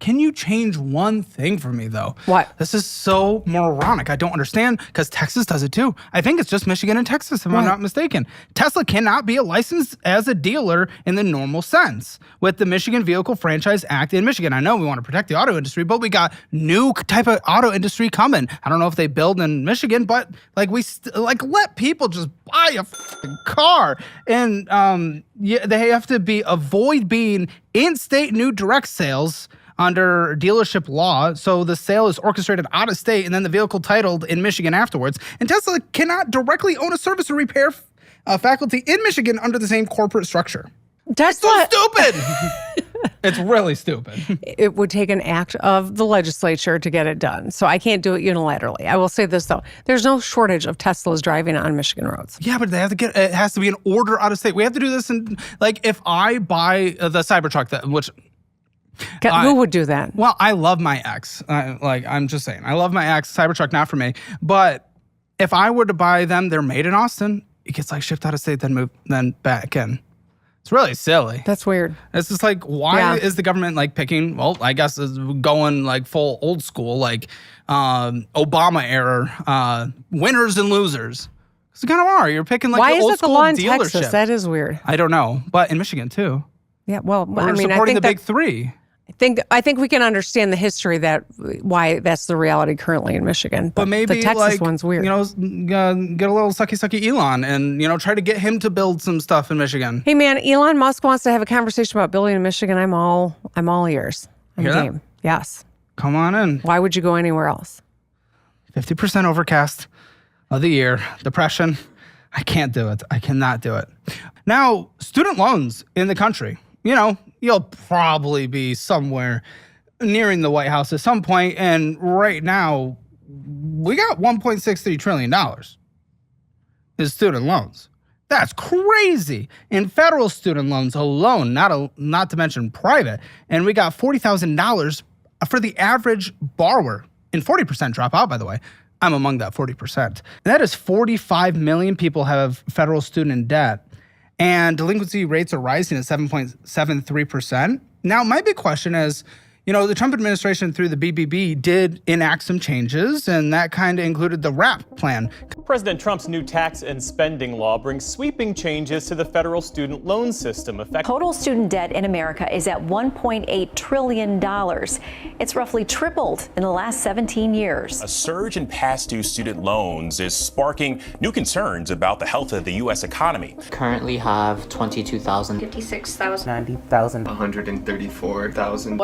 can you change one thing for me, though? What? This is so moronic. I don't understand, because Texas does it too. I think it's just Michigan and Texas, if I'm not mistaken. Tesla cannot be licensed as a dealer in the normal sense with the Michigan Vehicle Franchise Act in Michigan. I know we want to protect the auto industry, but we got new type of auto industry coming. I don't know if they build in Michigan, but like let people just buy a car, and they have to avoid being in-state new direct sales under dealership law. So the sale is orchestrated out of state, and then the vehicle titled in Michigan afterwards. And Tesla cannot directly own a service or repair faculty in Michigan under the same corporate structure. Tesla. It's so stupid. It's really stupid. It would take an act of the legislature to get it done. So I can't do it unilaterally. I will say this, though. There's no shortage of Teslas driving on Michigan roads. Yeah, but it has to be an order out of state. We have to do this in, like, if I buy the Cybertruck, which... Who would do that? Well, I love my ex. I'm just saying. I love my ex. Cybertruck, not for me. But if I were to buy them, they're made in Austin. It gets like shipped out of state, then back in. It's really silly. That's weird. It's just like, why is the government like picking, well, I guess is going like full old school, like Obama era, winners and losers. Because you kind of are. You're picking like the old school dealership. Why is it the law in Texas? That is weird. I don't know. But in Michigan too. Yeah, well, I think the big three. I think we can understand the history why that's the reality currently in Michigan. But maybe the Texas one's weird. Get a little sucky Elon and try to get him to build some stuff in Michigan. Hey man, Elon Musk wants to have a conversation about building in Michigan. I'm all ears. I'm game. That? Yes. Come on in. Why would you go anywhere else? 50% overcast of the year. Depression. I can't do it. I cannot do it. Now, student loans in the country. You'll probably be somewhere nearing the White House at some point. And right now, we got $1.63 trillion in student loans. That's crazy. In federal student loans alone, not to mention private. And we got $40,000 for the average borrower. And 40% drop out, by the way. I'm among that 40%. And that is 45 million people have federal student debt. And delinquency rates are rising at 7.73%. Now, my big question is, the Trump administration through the BBB did enact some changes, and that kind of included the RAP plan. President Trump's new tax and spending law brings sweeping changes to the federal student loan system. Total student debt in America is at $1.8 trillion. It's roughly tripled in the last 17 years. A surge in past due student loans is sparking new concerns about the health of the U.S. economy. Currently have 22,000, 56,000, 90,000, 134,000,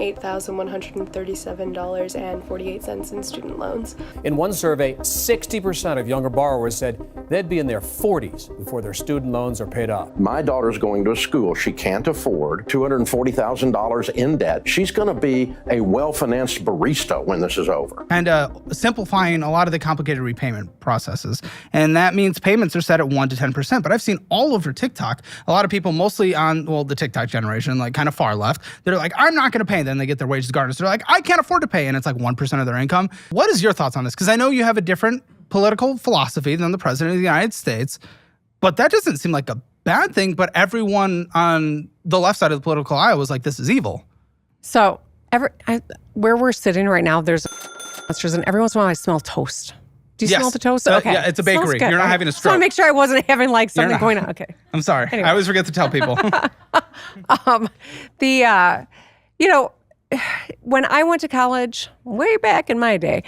$108,137.48 in student loans. In one survey, 60% of younger borrowers said they'd be in their 40s before their student loans are paid off. My daughter's going to a school she can't afford, $240,000 in debt. She's going to be a well-financed barista when this is over. And simplifying a lot of the complicated repayment processes. And that means payments are set at 1 to 10%. But I've seen all over TikTok, a lot of people mostly on, the TikTok generation, like kind of far left, they're like, I'm not going to pay. Then they get their wages garnished. They're like, I can't afford to pay. And it's like 1% of their income. What is your thoughts on this? Because I know you have a different political philosophy than the president of the United States, but that doesn't seem like a bad thing. But everyone on the left side of the political aisle was like, this is evil. So where we're sitting right now, there's and every once in a while I smell toast. Do you smell the toast? Okay. Yeah, it's a bakery. You're not having a stroke. I want to make sure I wasn't having like something going on. Okay. I'm sorry. Anyway. I always forget to tell people. When I went to college, way back in my day,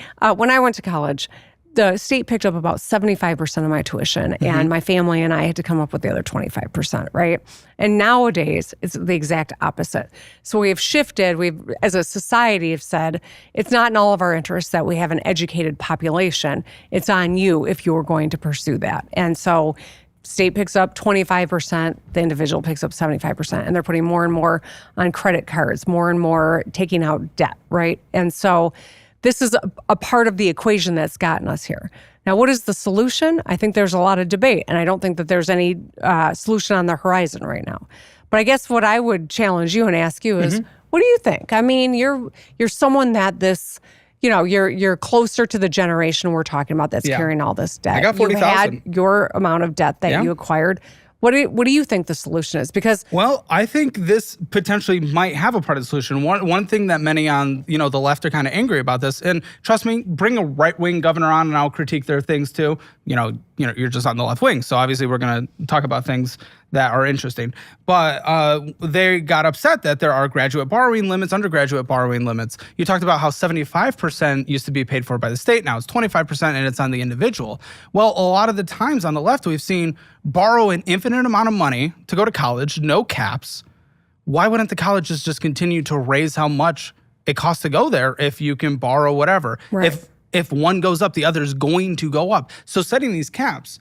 the state picked up about 75% of my tuition, and my family and I had to come up with the other 25%, right? And nowadays, it's the exact opposite. So we have shifted. As a society, have said, it's not in all of our interests that we have an educated population. It's on you if you're going to pursue that. And so state picks up 25%, the individual picks up 75%, and they're putting more and more on credit cards, more and more taking out debt, right? And so this is a part of the equation that's gotten us here. Now, what is the solution? I think there's a lot of debate, and I don't think that there's any solution on the horizon right now. But I guess what I would challenge you and ask you is, what do you think? I mean, you're someone that you're closer to the generation we're talking about that's carrying all this debt. I got $40,000. You had your amount of debt that you acquired. What do you think the solution is? Because Well, I think this potentially might have a part of the solution. One thing that many on the left are kind of angry about this, and trust me, bring a right-wing governor on and I'll critique their things too. You're just on the left wing, so obviously we're going to talk about things that are interesting. But they got upset that there are graduate borrowing limits, undergraduate borrowing limits. You talked about how 75% used to be paid for by the state. Now it's 25% and it's on the individual. Well, a lot of the times on the left, we've seen borrow an infinite amount of money to go to college, no caps. Why wouldn't the colleges just continue to raise how much it costs to go there if you can borrow whatever? Right. If one goes up, the other is going to go up. So setting these caps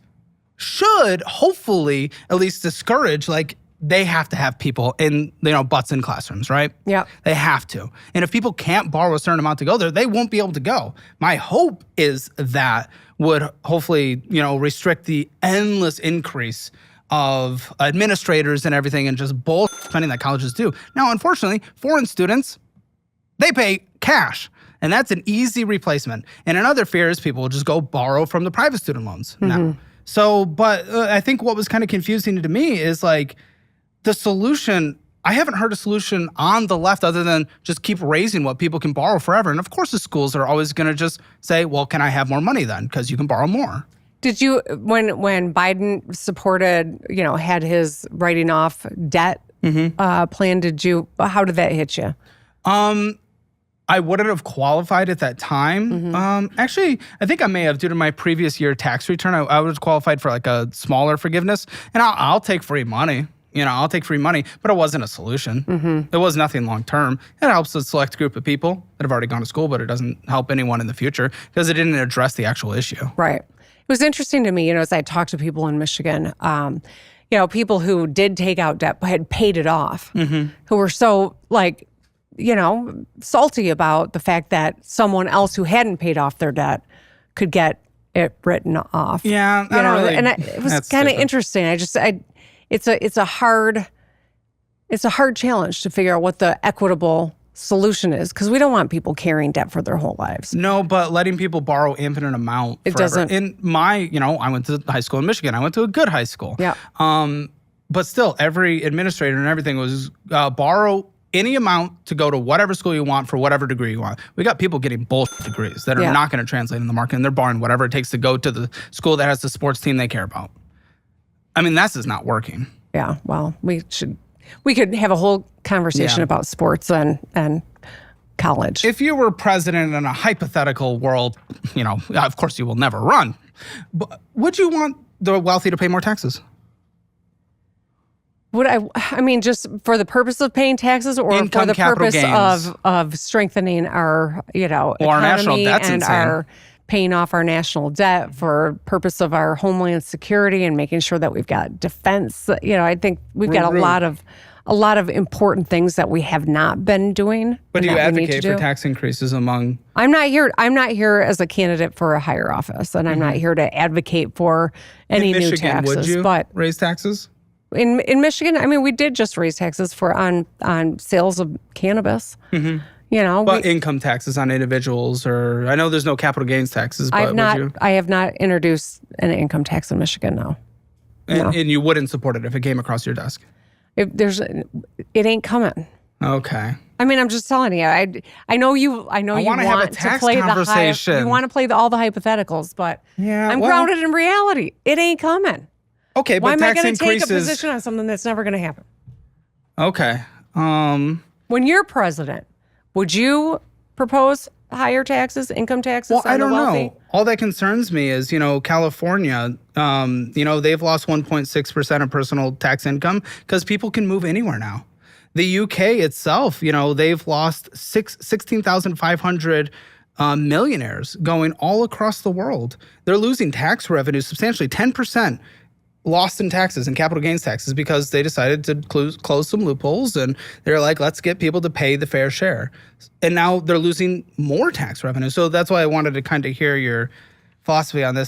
should hopefully at least discourage, they have to have people in, butts in classrooms, right? Yeah. They have to. And if people can't borrow a certain amount to go there, they won't be able to go. My hope is that would hopefully, restrict the endless increase of administrators and everything and just bull spending that colleges do. Now, unfortunately, foreign students, they pay cash. And that's an easy replacement. And another fear is people will just go borrow from the private student loans now. So, but I think what was kind of confusing to me is the solution, I haven't heard a solution on the left other than just keep raising what people can borrow forever. And of course the schools are always going to just say, well, can I have more money then? Because you can borrow more. did you, when Biden supported, had his writing off debt plan, how did that hit you? I wouldn't have qualified at that time. Actually, I think I may have due to my previous year tax return. I was qualified for a smaller forgiveness, and I'll take free money. I'll take free money, but it wasn't a solution. It was nothing long term. It helps a select group of people that have already gone to school, but it doesn't help anyone in the future because it didn't address the actual issue. Right. It was interesting to me, as I talked to people in Michigan, people who did take out debt but had paid it off, who were so salty about the fact that someone else who hadn't paid off their debt could get it written off. Yeah, it was kind of interesting. It's a hard challenge to figure out what the equitable solution is because we don't want people carrying debt for their whole lives. No, but letting people borrow infinite amount it forever. Doesn't. In my, I went to high school in Michigan. I went to a good high school. Yeah. But still, every administrator and everything was borrow any amount to go to whatever school you want for whatever degree you want. We got people getting bullshit degrees that are not going to translate in the market, and they're borrowing whatever it takes to go to the school that has the sports team they care about. I mean, that's just not working. Yeah, well, we could have a whole conversation about sports and college. If you were president in a hypothetical world, of course you will never run, but would you want the wealthy to pay more taxes? Would I mean, just for the purpose of paying taxes or Income, for the capital purpose gains. of strengthening our, Our economy national debt's and insane. our paying off our national debt for purpose of our homeland security and making sure that we've got defense. I think we've got a lot of important things that we have not been doing. But do you that we need to advocate for do. tax increases among... I'm not here as a candidate for a higher office, and I'm not here to advocate for any in Michigan, new taxes. would you but raise taxes? in Michigan, I mean, we did just raise taxes on sales of cannabis. But income taxes on individuals, or I know there's no capital gains taxes, but I have not introduced an income tax in Michigan, no. And you wouldn't support it if it came across your desk? It ain't coming. Okay. I mean, I'm just telling you. I know you want wanna have a to tax play conversation. you want to play all the hypotheticals, but Yeah, I'm grounded in reality. It ain't coming. Okay, but Why am I tax going to take a increases... position on something that's never going to happen? Okay. When you're president, would you propose higher taxes, income taxes Well, on I don't the wealthy? know. All that concerns me is, California, they've lost 1.6% of personal tax income because people can move anywhere now. The UK itself, they've lost 16,500 millionaires going all across the world. They're losing tax revenue substantially, 10% lost in taxes and capital gains taxes because they decided to close some loopholes, and they're like, let's get people to pay the fair share. And now they're losing more tax revenue. So that's why I wanted to kind of hear your philosophy on this.